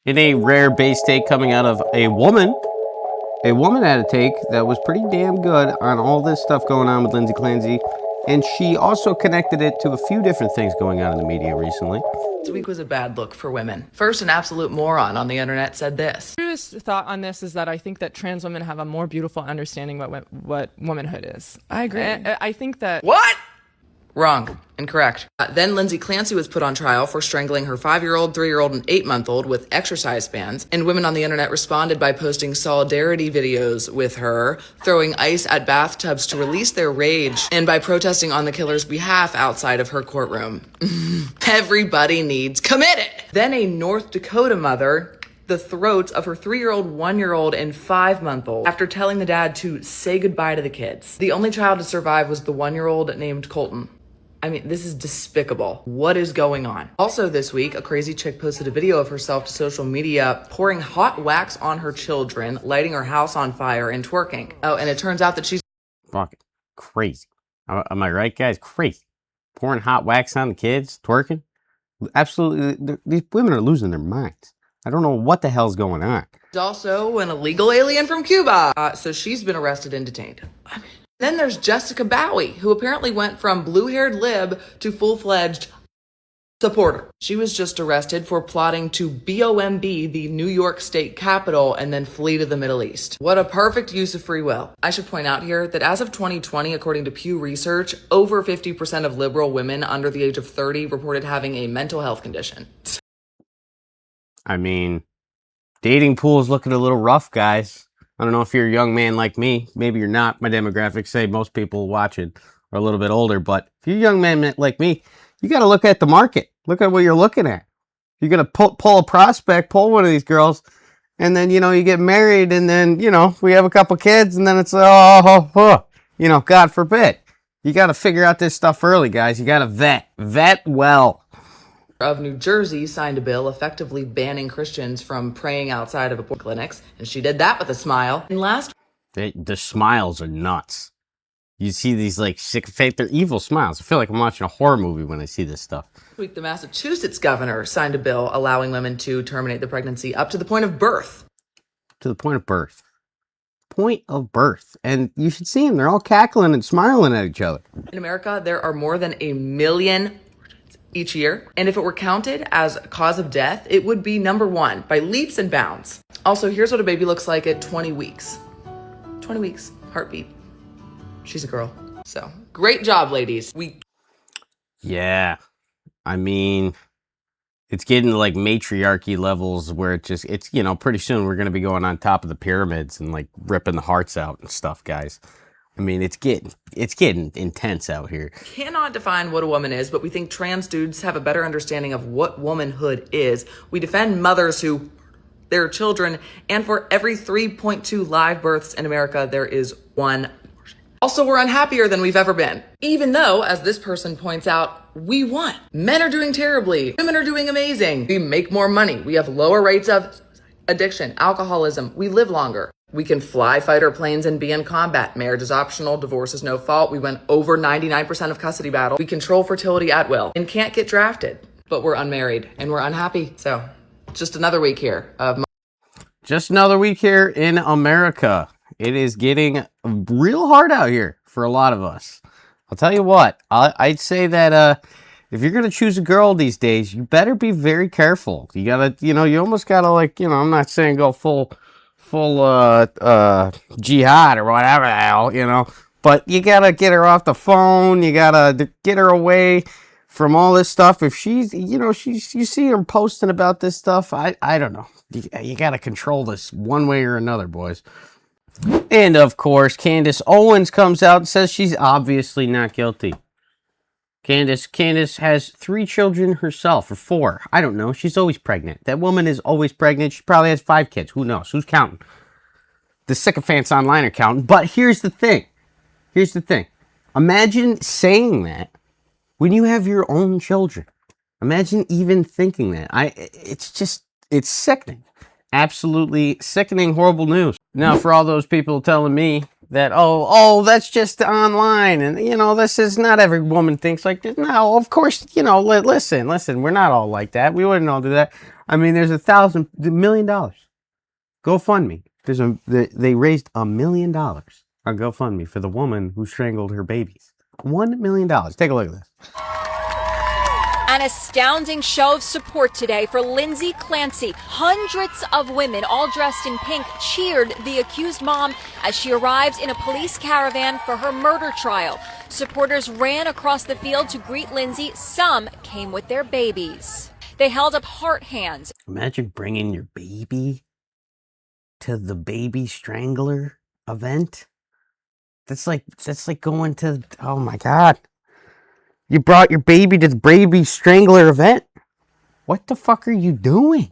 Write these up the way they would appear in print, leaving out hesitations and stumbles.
In a rare base take coming out of a woman had a take that was pretty damn good on all this stuff going on with Lindsay Clancy. And she also connected it to a few different things going on in the media recently. This week was a bad look for women. First, an absolute moron on the internet said this. My truest thought on this is that I think that trans women have a more beautiful understanding what womanhood is. I agree. I think that... What? Wrong. Incorrect. Then Lindsay Clancy was put on trial for strangling her 5-year-old, 3-year-old, and 8-month-old with exercise bands. And women on the internet responded by posting solidarity videos with her, throwing ice at bathtubs to release their rage, and by protesting on the killer's behalf outside of her courtroom. Everybody needs committed. Then a North Dakota mother the throats of her 3-year-old, 1-year-old, and 5-month-old after telling the dad to say goodbye to the kids. The only child to survive was the 1-year-old named Colton. I mean, this is despicable. What is going on? Also this week, a crazy chick posted a video of herself to social media pouring hot wax on her children, lighting her house on fire, and twerking. Oh, and it turns out that she's fucking crazy. Am I right, guys? Crazy. Pouring hot wax on the kids, twerking. Absolutely, these women are losing their minds. I don't know what the hell's going on. She's also an illegal alien from Cuba, so she's been arrested and detained. Then there's Jessica Bowie, who apparently went from blue-haired lib to full-fledged supporter. She was just arrested for plotting to bomb the New York State Capitol and then flee to the Middle East. What a perfect use of free will. I should point out here that as of 2020, according to Pew Research, over 50% of liberal women under the age of 30 reported having a mental health condition. I mean, dating pool is looking a little rough, guys. I don't know if you're a young man like me. Maybe you're not. My demographics say most people watching are a little bit older. But if you're a young man like me, you got to look at the market. Look at what you're looking at. You're going to pull a prospect, pull one of these girls, and then, you get married, and then, we have a couple kids, and then it's, God forbid. You got to figure out this stuff early, guys. You got to vet well. Of New Jersey signed a bill effectively banning Christians from praying outside of abortion clinics, and she did that with a smile. And the smiles are nuts. You see these sick fake, they're evil smiles. I feel like I'm watching a horror movie when I see this stuff. Last week, the Massachusetts governor signed a bill allowing women to terminate the pregnancy up to the point of birth. To the point of birth. Point of birth. And you should see them. They're all cackling and smiling at each other. In America, there are more than 1 million each year, and if it were counted as a cause of death, it would be number 1 by leaps and bounds. Also, here's what a baby looks like at 20 weeks. 20 weeks, heartbeat. She's a girl. So, great job, ladies. Yeah. I mean, it's getting to matriarchy levels where it's pretty soon we're going to be going on top of the pyramids and ripping the hearts out and stuff, guys. I mean, it's getting intense out here. Cannot define what a woman is, but we think trans dudes have a better understanding of what womanhood is. We defend mothers who their children, and for every 3.2 live births in America, there is 1 abortion. Also, we're unhappier than we've ever been. Even though, as this person points out, we won. Men are doing terribly. Women are doing amazing. We make more money. We have lower rates of addiction, alcoholism. We live longer. We can fly fighter planes and be in combat. Marriage is optional. Divorce is no fault. We win over 99% of custody battles. We control fertility at will and can't get drafted. But we're unmarried and we're unhappy. So just another week here of... Just another week here in America. It is getting real hard out here for a lot of us. I'll tell you what. I'd say that if you're going to choose a girl these days, you better be very careful. You got to, you almost got to I'm not saying go full jihad or whatever the hell, but you gotta get her off the phone. You gotta get her away from all this stuff. If she's, you see her posting about this stuff, I don't know. You gotta control this one way or another, boys. And of course, Candace Owens comes out and says she's obviously not guilty. Candace has 3 children herself, or 4. I don't know. She's always pregnant. That woman is always pregnant. She probably has 5 kids. Who knows? Who's counting? The sycophants online are counting. But here's the thing. Imagine saying that when you have your own children. Imagine even thinking that. It's sickening. Absolutely sickening, horrible news. Now, for all those people telling me that, that's just online, and, this is not every woman thinks like this. No, of course, listen, we're not all like that. We wouldn't all do that. I mean, there's $1 million. GoFundMe. They raised $1 million on GoFundMe for the woman who strangled her babies. $1 million. Take a look at this. An astounding show of support today for Lindsay Clancy. Hundreds of women, all dressed in pink, cheered the accused mom as she arrived in a police caravan for her murder trial. Supporters ran across the field to greet Lindsay. Some came with their babies. They held up heart hands. Imagine bringing your baby to the baby strangler event. That's like going to, oh my God. You brought your baby to the baby strangler event. What the fuck are you doing?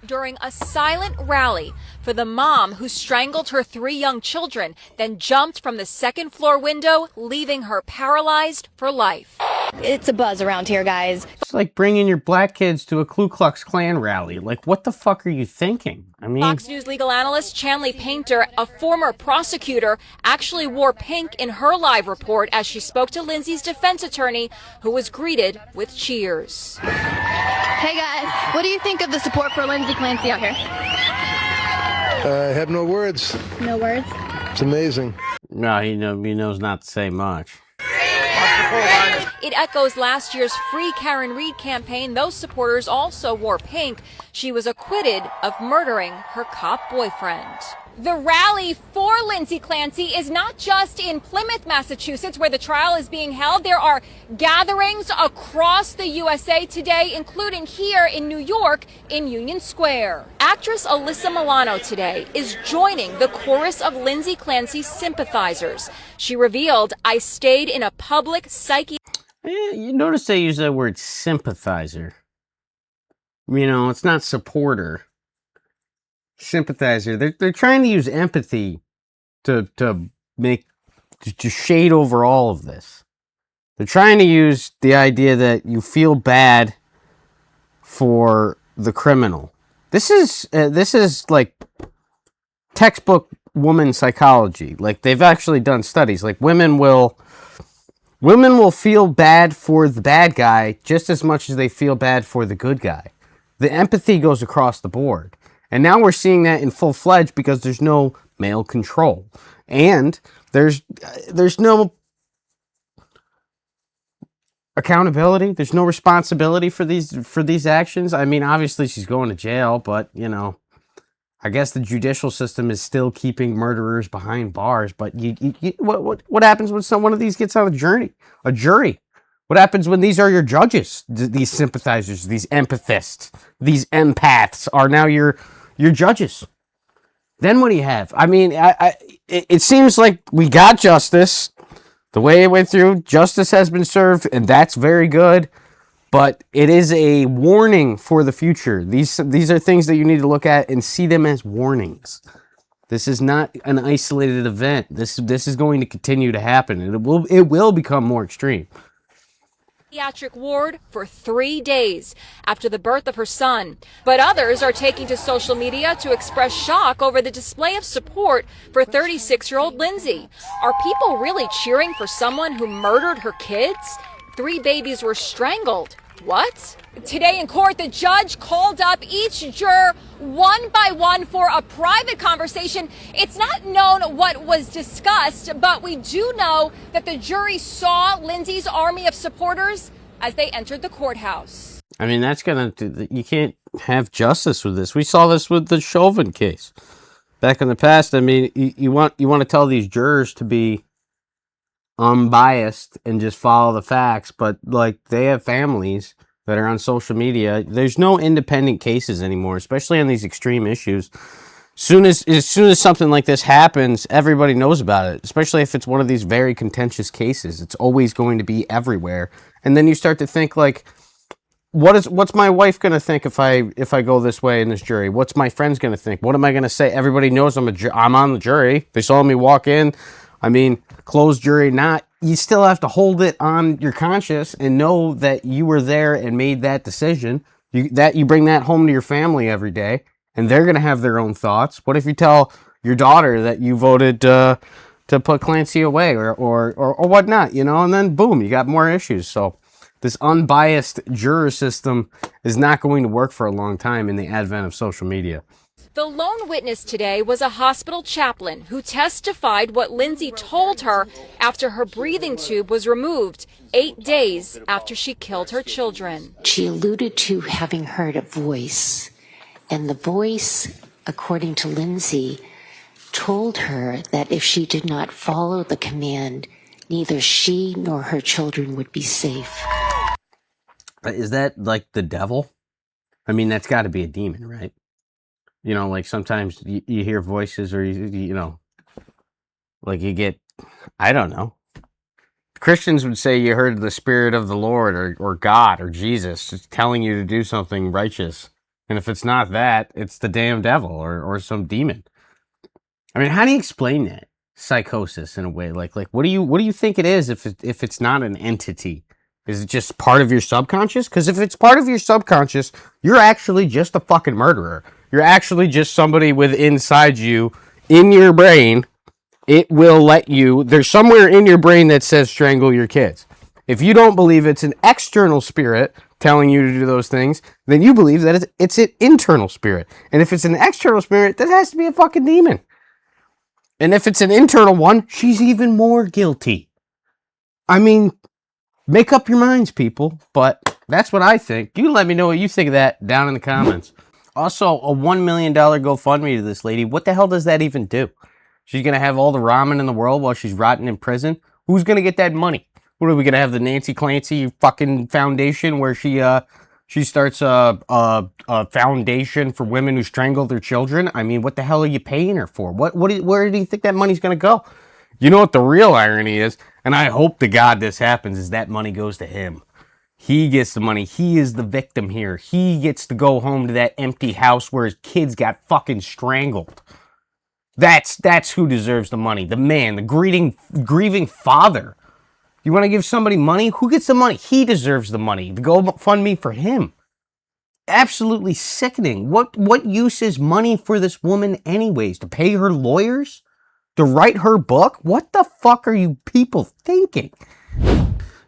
During a silent rally for the mom who strangled her 3 young children, then jumped from the second floor window, leaving her paralyzed for life. It's a buzz around here, guys. It's like bringing your black kids to a Ku Klux Klan rally. Like, what the fuck are you thinking? I mean, Fox News legal analyst Chanley Painter, a former prosecutor, actually wore pink in her live report as she spoke to Lindsay's defense attorney, who was greeted with cheers. Hey, guys, what do you think of the support for Lindsay Clancy out here? I have no words. No words? It's amazing. no, he knows not to say much. It echoes last year's Free Karen Reed campaign. Those supporters also wore pink. She was acquitted of murdering her cop boyfriend. The rally for Lindsay Clancy is not just in Plymouth, Massachusetts, where the trial is being held. There are gatherings across the USA today, including here in New York in Union Square. Actress Alyssa Milano today is joining the chorus of Lindsay Clancy's sympathizers. She revealed, "I stayed in a public You notice they use that word sympathizer. You know, it's not supporter. Sympathizer. They're trying to use empathy to shade over all of this. They're trying to use the idea that you feel bad for the criminal. This is like textbook woman psychology. Like, they've actually done studies. Like, women will feel bad for the bad guy just as much as they feel bad for the good guy. The empathy goes across the board. And now we're seeing that in full-fledged because there's no male control. And there's no accountability. There's no responsibility for these actions. I mean, obviously she's going to jail, but, you know, I guess the judicial system is still keeping murderers behind bars. But what happens when one of these gets on a jury? What happens when these are your judges? These sympathizers, these empathists, these empaths are now your judges. Then what do you have? I mean, it seems like we got justice. The way it went through, justice has been served, and that's very good. But it is a warning for the future. These are things that you need to look at and see them as warnings. This is not an isolated event. This is going to continue to happen, and it will become more extreme. pediatric ward for 3 days after the birth of her son. But others are taking to social media to express shock over the display of support for 36-year-old Lindsay. Are people really cheering for someone who murdered her kids? 3 babies were strangled. What? Today in court, the judge called up each juror one by one for a private conversation. It's not known what was discussed, but we do know that the jury saw Lindsay's army of supporters as they entered the courthouse. I mean, you can't have justice with this. We saw this with the Chauvin case back in the past. I mean, you want to tell these jurors to be unbiased and just follow the facts, but like, they have families that are on social media. There's no independent cases anymore, especially on these extreme issues. As soon as something like this happens, everybody knows about it, especially if it's one of these very contentious cases. It's always going to be everywhere. And then you start to think, like, what's my wife going to think if I go this way in this jury? What's my friends going to think? What am I going to say? Everybody knows I'm on the jury. They saw me walk in. I mean, closed jury, not. You still have to hold it on your conscience and know that you were there and made that decision. You bring that home to your family every day, and they're going to have their own thoughts. What if you tell your daughter that you voted to put Clancy away or whatnot, you know? And then boom, you got more issues. So This unbiased juror system is not going to work for a long time in the advent of social media. The lone witness today was a hospital chaplain who testified what Lindsay told her after her breathing tube was removed 8 days after she killed her children. She alluded to having heard a voice, and the voice, according to Lindsay, told her that if she did not follow the command, neither she nor her children would be safe. Is that like the devil? I mean, that's got to be a demon, right? You know, like sometimes you hear voices or, you know, like you get, I don't know. Christians would say you heard the Spirit of the Lord or God or Jesus telling you to do something righteous. And if it's not that, it's the damn devil or some demon. I mean, how do you explain that? Psychosis in a way. Like what do you think it is if it's not an entity? Is it just part of your subconscious? Because if it's part of your subconscious, you're actually just a fucking murderer. You're actually just somebody with inside you, in your brain. It will let you, there's somewhere in your brain that says strangle your kids. If you don't believe it's an external spirit telling you to do those things, then you believe that it's an internal spirit. And if it's an external spirit, that has to be a fucking demon. And if it's an internal one, she's even more guilty. I mean, make up your minds, people. But that's what I think. You let me know what you think of that down in the comments. Also, a $1 million GoFundMe to this lady. What the hell does that even do? She's going to have all the ramen in the world while she's rotting in prison? Who's going to get that money? What are we going to have, the Nancy Clancy fucking foundation where she starts a foundation for women who strangle their children? I mean, what the hell are you paying her for? Where do you think that money's going to go? You know what the real irony is? And I hope to God this happens, is that money goes to him. He gets the money. He is the victim here. He gets to go home to that empty house where his kids got fucking strangled. That's who deserves the money. The man, the grieving father. You want to give somebody money? Who gets the money? He deserves the money. The GoFundMe for him. Absolutely sickening. What use is money for this woman anyways? To pay her lawyers? To write her book? What the fuck are you people thinking?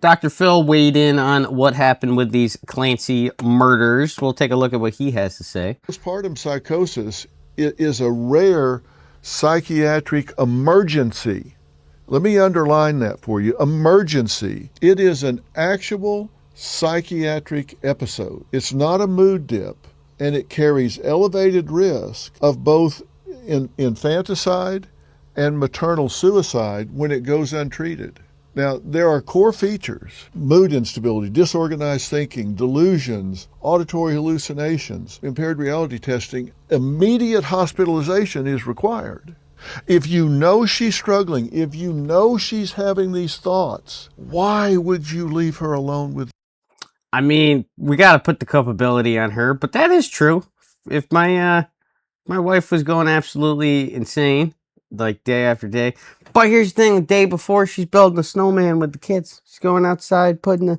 Dr. Phil weighed in on what happened with these Clancy murders. We'll take a look at what he has to say. Postpartum psychosis is a rare psychiatric emergency. Let me underline that for you. Emergency. It is an actual psychiatric episode. It's not a mood dip, and it carries elevated risk of both infanticide and maternal suicide when it goes untreated. Now, there are core features: mood instability, disorganized thinking, delusions, auditory hallucinations, impaired reality testing. Immediate hospitalization is required. If you know she's struggling, if you know she's having these thoughts, why would you leave her alone with? I mean, we got to put the culpability on her, but that is true. If my wife was going absolutely insane, like day after day. But here's the thing: the day before, she's building a snowman with the kids. She's going outside, putting the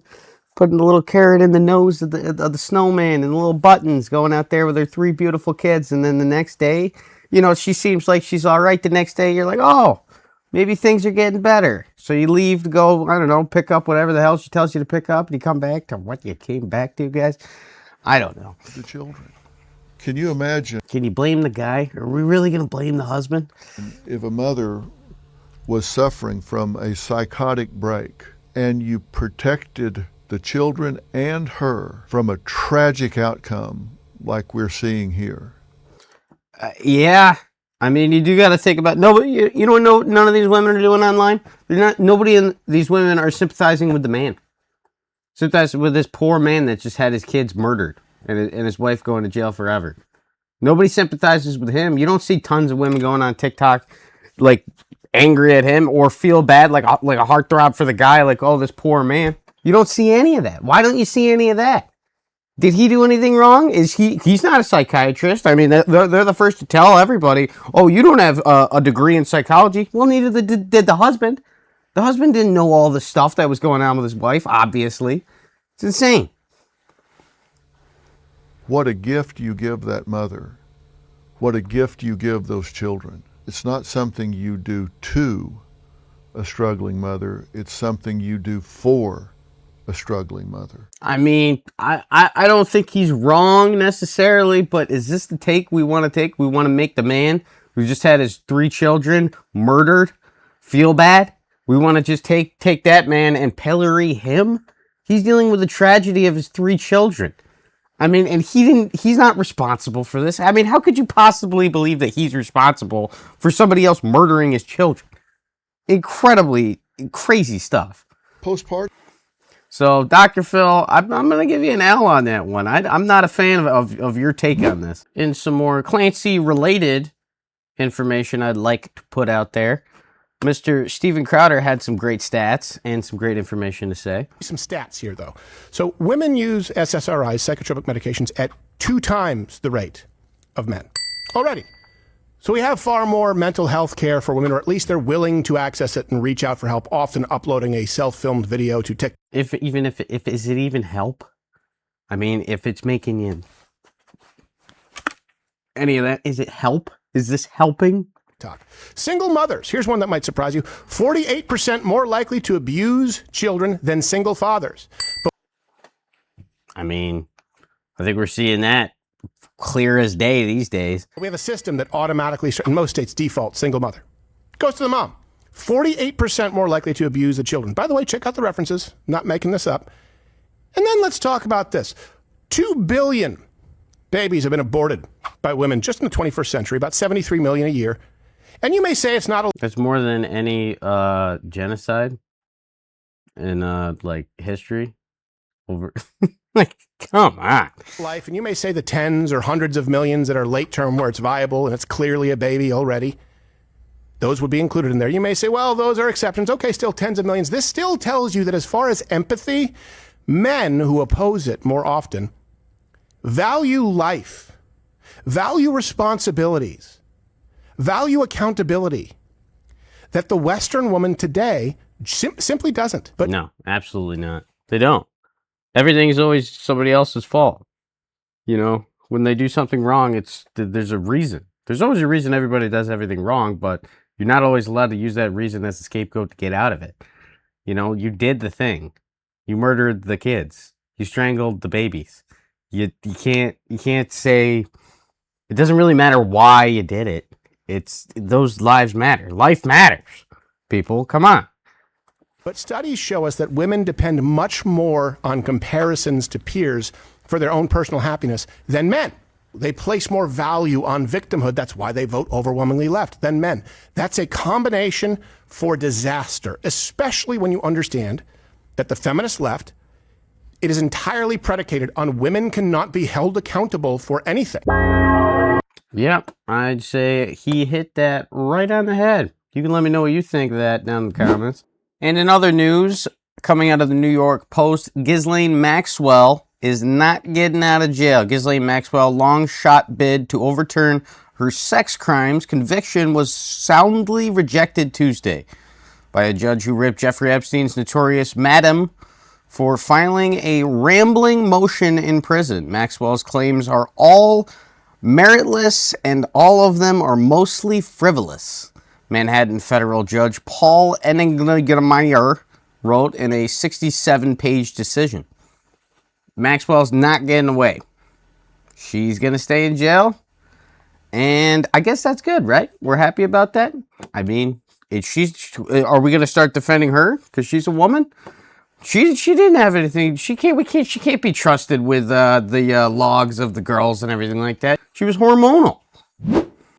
little carrot in the nose of the snowman and the little buttons, going out there with her 3 beautiful kids. And then the next day, you know, she seems like she's all right. The next day, you're like, oh, maybe things are getting better. So you leave to go, I don't know, pick up whatever the hell she tells you to pick up, and you come back to what you came back to, guys. I don't know. The children. Can you imagine? Can you blame the guy? Are we really going to blame the husband? If a mother was suffering from a psychotic break and you protected the children and her from a tragic outcome like we're seeing here. Yeah. I mean, you do got to think about, nobody, you know what none of these women are doing online? Nobody in these women are sympathizing with the man. Sympathizing with this poor man that just had his kids murdered and his wife going to jail forever. Nobody sympathizes with him. You don't see tons of women going on TikTok like angry at him or feel bad, like a heartthrob for the guy, like, oh, this poor man. You don't see any of that. Why don't you see any of that? Did he do anything wrong? He's not a psychiatrist. I mean, they're the first to tell everybody, oh, you don't have a degree in psychology. Well, neither did the husband. The husband didn't know all the stuff that was going on with his wife, obviously. It's insane. What a gift you give that mother. What a gift you give those children. It's not something you do to a struggling mother. It's something you do for a struggling mother. I mean, I don't think he's wrong necessarily, but is this the take we want to take? We want to make the man who just had his 3 children murdered feel bad? We want to just take that man and pillory him? He's dealing with the tragedy of his 3 children. I mean, and he's not responsible for this. I mean, how could you possibly believe that he's responsible for somebody else murdering his children? Incredibly crazy stuff. Postpartum. So, Dr. Phil, I'm going to give you an L on that one. I'm not a fan of your take on this. In some more Clancy-related information I'd like to put out there, Mr. Steven Crowder had some great stats and some great information to say. Some stats here, though. So women use SSRIs, psychotropic medications, at 2 times the rate of men already. So we have far more mental health care for women, or at least they're willing to access it and reach out for help, often uploading a self-filmed video to TikTok. If is it even help? I mean, if it's making you any of that, is it help? Is this helping? Single mothers. Here's one that might surprise you. 48% more likely to abuse children than single fathers. I mean, I think we're seeing that clear as day these days. We have a system that automatically, in most states, default single mother. Goes to the mom. 48% more likely to abuse the children. By the way, check out the references. Not making this up. And then let's talk about this. 2 billion babies have been aborted by women just in the 21st century, about 73 million a year. And you may say it's not a... That's more than any genocide in like history. Over, like, come on. Life, and you may say the tens or hundreds of millions that are late term where it's viable and it's clearly a baby already. Those would be included in there. You may say, well, those are exceptions. Okay, still tens of millions. This still tells you that as far as empathy, men who oppose it more often value life, value responsibilities, value accountability, that the Western woman today simply doesn't. But no, absolutely not. They don't. Everything is always somebody else's fault. You know, when they do something wrong, there's a reason. There's always a reason everybody does everything wrong, but you're not always allowed to use that reason as a scapegoat to get out of it. You know, you did the thing. You murdered the kids. You strangled the babies. You can't say it doesn't really matter why you did it. It's those lives matter. Life matters. People, come on. But studies show us that women depend much more on comparisons to peers for their own personal happiness than men. They place more value on victimhood. That's why they vote overwhelmingly left than men. That's a combination for disaster, especially when you understand that the feminist left, it is entirely predicated on women cannot be held accountable for anything. Yep, I'd say he hit that right on the head. You can let me know what you think of that down in the comments. And in other news, coming out of the New York Post, Ghislaine Maxwell is not getting out of jail. Ghislaine Maxwell, long shot bid to overturn her sex crimes conviction was soundly rejected Tuesday by a judge who ripped Jeffrey Epstein's notorious Madam for filing a rambling motion in prison. Maxwell's claims are all meritless and all of them are mostly frivolous. Manhattan federal judge Paul Engelmeyer wrote in a 67-page decision. Maxwell's not getting away. She's going to stay in jail. And I guess that's good, right? We're happy about that. I mean, are we going to start defending her because she's a woman? She didn't have anything. She can't be trusted with the logs of the girls and everything like that. She was hormonal.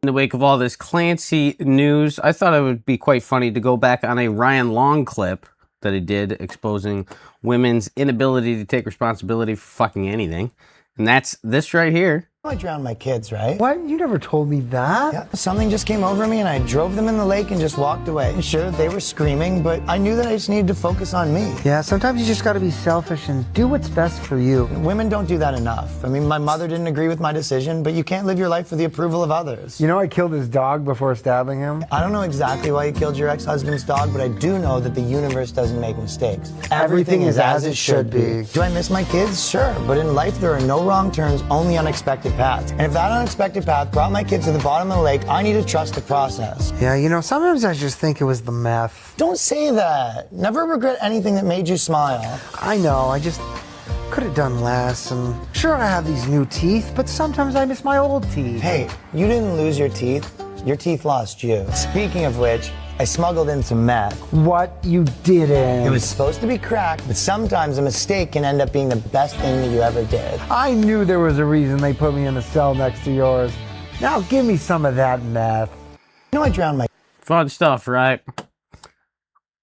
In the wake of all this Clancy news, I thought it would be quite funny to go back on a Ryan Long clip that he did exposing women's inability to take responsibility for fucking anything. And that's this right here. I drowned my kids, right? What? You never told me that. Yeah, something just came over me and I drove them in the lake and just walked away. Sure, they were screaming, but I knew that I just needed to focus on me. Yeah, sometimes you just gotta be selfish and do what's best for you. Women don't do that enough. I mean, my mother didn't agree with my decision, but you can't live your life for the approval of others. You know I killed his dog before stabbing him? I don't know exactly why you killed your ex-husband's dog, but I do know that the universe doesn't make mistakes. Everything is as it should be. Do I miss my kids? Sure, but in life there are no wrong turns, only unexpected paths. And if that unexpected path brought my kids to the bottom of the lake, I need to trust the process. Yeah, you know, sometimes I just think it was the meth. Don't say that. Never regret anything that made you smile. I know, I just could have done less. And sure, I have these new teeth, but sometimes I miss my old teeth. Hey, you didn't lose your teeth lost you. Speaking of which, I smuggled in some meth. What? You didn't? It was supposed to be crack, but sometimes a mistake can end up being the best thing that you ever did. I knew there was a reason they put me in the cell next to yours. Now give me some of that meth. You know I drowned my... Fun stuff, right?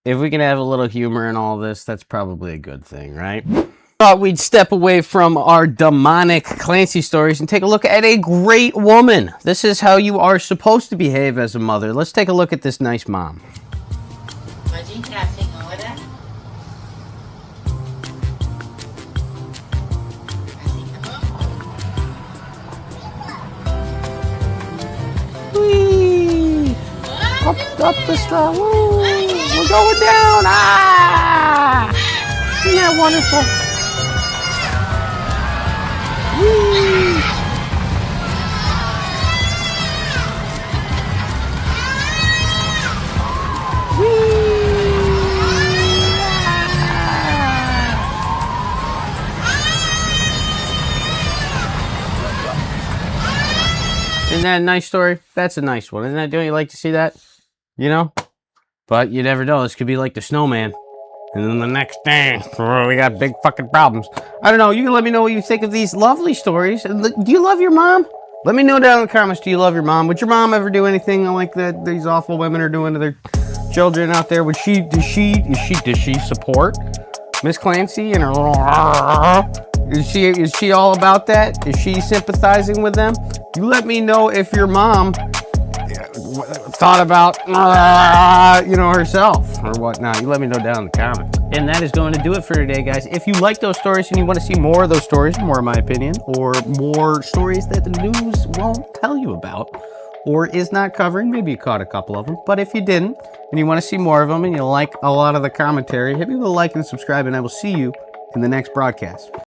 If we can have a little humor in all this, that's probably a good thing, right? Thought we'd step away from our demonic Clancy stories and take a look at a great woman. This is how you are supposed to behave as a mother. Let's take a look at this nice mom. Whee! Up the straw. Woo! We're going down. Ah! Isn't that wonderful? Whee! Isn't that a nice story? That's a nice one. Isn't that, don't you like to see that? You know? But you never know. This could be like the snowman. And then the next day, we got big fucking problems. I don't know. You can let me know what you think of these lovely stories. Do you love your mom? Let me know down in the comments. Do you love your mom? Would your mom ever do anything like that these awful women are doing to their children out there? Does she support Miss Clancy and her little? Is she all about that? Is she sympathizing with them? You let me know if your mom thought about, herself or whatnot. You let me know down in the comments. And that is going to do it for today, guys. If you like those stories and you want to see more of those stories, more of my opinion, or more stories that the news won't tell you about, or is not covering, maybe you caught a couple of them, but if you didn't, and you want to see more of them, and you like a lot of the commentary, hit me with a like and subscribe, and I will see you in the next broadcast.